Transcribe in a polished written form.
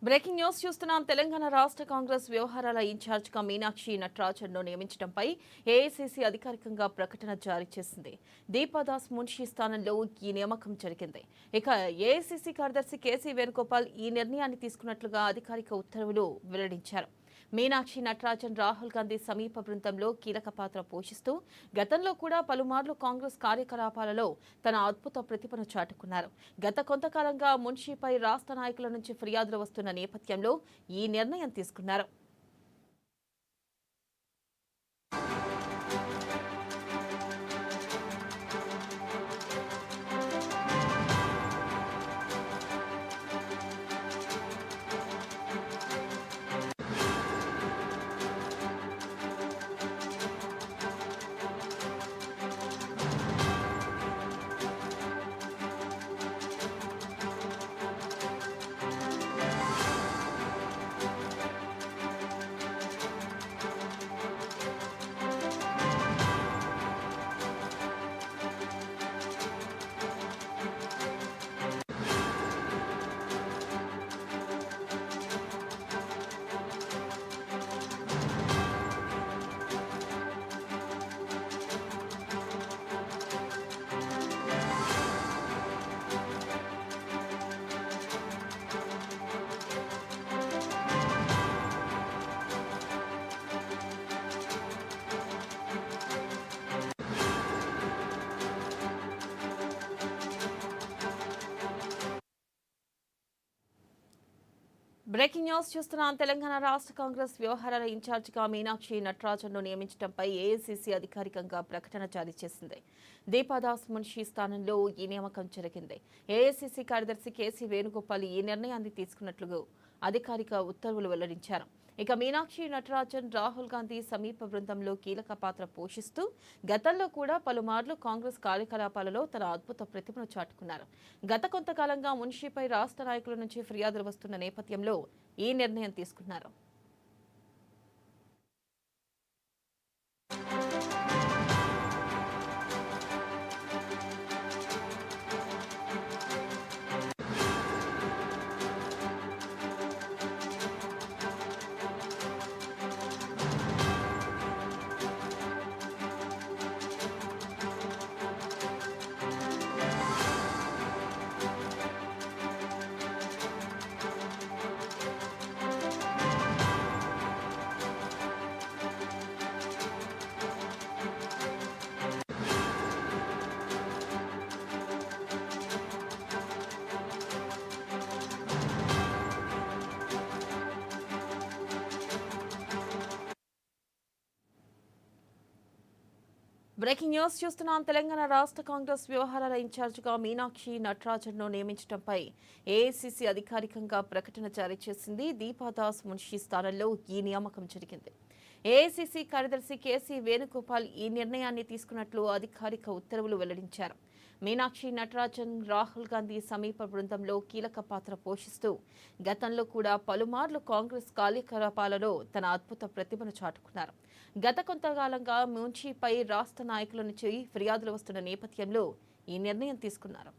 Breaking news చూస్తున్నాం. తెలంగాణ రాష్ట్ర కాంగ్రెస్ వ్యవహారాల ఇన్ఛార్జిగా మీనాక్షి నటరాజన్ను నియమించడంపై ఏఐసీసీ అధికారికంగా ప్రకటన జారీ చేసింది. దీపాదాస్ మున్షి స్థానంలో ఈ నియామకం జరిగింది. ఇక ఏఐసీసీ కార్యదర్శి కేసీ వేణుగోపాల్ ఈ నిర్ణయాన్ని తీసుకున్నట్లుగా అధికారిక ఉత్తర్వులు వెల్లడించారు. మీనాక్షి నటరాజన్ రాహుల్ గాంధీ సమీప బృందంలో కీలక పాత్ర పోషిస్తూ గతంలో కూడా పలుమార్లు కాంగ్రెస్ కార్యకలాపాలలో తన అద్భుత ప్రతిభను చాటుకున్నారు. గత కొంతకాలంగా మున్షీపై రాష్ట్ర నాయకుల నుంచి ఫిర్యాదులు వస్తున్న నేపథ్యంలో ఈ నిర్ణయం తీసుకున్నారు. బ్రేకింగ్ న్యూస్ చూస్తున్నాం. తెలంగాణ రాష్ట్ర కాంగ్రెస్ వ్యవహారాల ఇన్ఛార్జిగా మీనాక్షి నటరాజన్ను నియమించడంపై ఏఐసీసీ అధికారికంగా ప్రకటన జారీ చేసింది. దీపాదాస్ మున్షి స్థానంలో ఈ నియామకం జరిగింది. ఏఐసీసీ కార్యదర్శి కేసీ వేణుగోపాల్ ఈ నిర్ణయాన్ని తీసుకున్నట్లు అధికారిక ఉత్తర్వులు వెల్లడించారు. ఇక మీనాక్షి నటరాజన్ రాహుల్ గాంధీ సమీప బృందంలో కీలక పాత్ర పోషిస్తూ గతంలో కూడా పలుమార్లు కాంగ్రెస్ కార్యకలాపాలలో తన అద్భుత ప్రతిభను చాటుకున్నారు. గత కొంతకాలంగా మున్షీపై రాష్ట్ర నాయకుల నుంచి ఫిర్యాదులు వస్తున్న నేపథ్యంలో ఈ నిర్ణయం తీసుకున్నారు. బ్రేకింగ్ న్యూస్ చూస్తున్నాం. తెలంగాణ రాష్ట్ర కాంగ్రెస్ వ్యవహారాల ఇన్ఛార్జిగా మీనాక్షి నటరాజన్ను నియమించడంపై ఏఐసీసీ అధికారికంగా ప్రకటన జారీ చేసింది. దీపాదాస్ మున్షి స్థానంలో ఈ నియామకం జరిగింది. ఏఐసీసీ కార్యదర్శి కేసీ వేణుగోపాల్ ఈ నిర్ణయాన్ని తీసుకున్నట్లు అధికారిక ఉత్తర్వులు వెల్లడించారు. మీనాక్షి నటరాజన్ రాహుల్ గాంధీ సమీప బృందంలో కీలక పాత్ర పోషిస్తూ గతంలో కూడా పలుమార్లు కాంగ్రెస్ కార్యకలాపాలలో తన అద్భుత ప్రతిభను చాటుకున్నారు. గత కొంతకాలంగా మున్షీపై రాష్ట్ర నాయకుల నుంచి ఫిర్యాదులు వస్తున్న నేపథ్యంలో ఈ నిర్ణయం తీసుకున్నారు.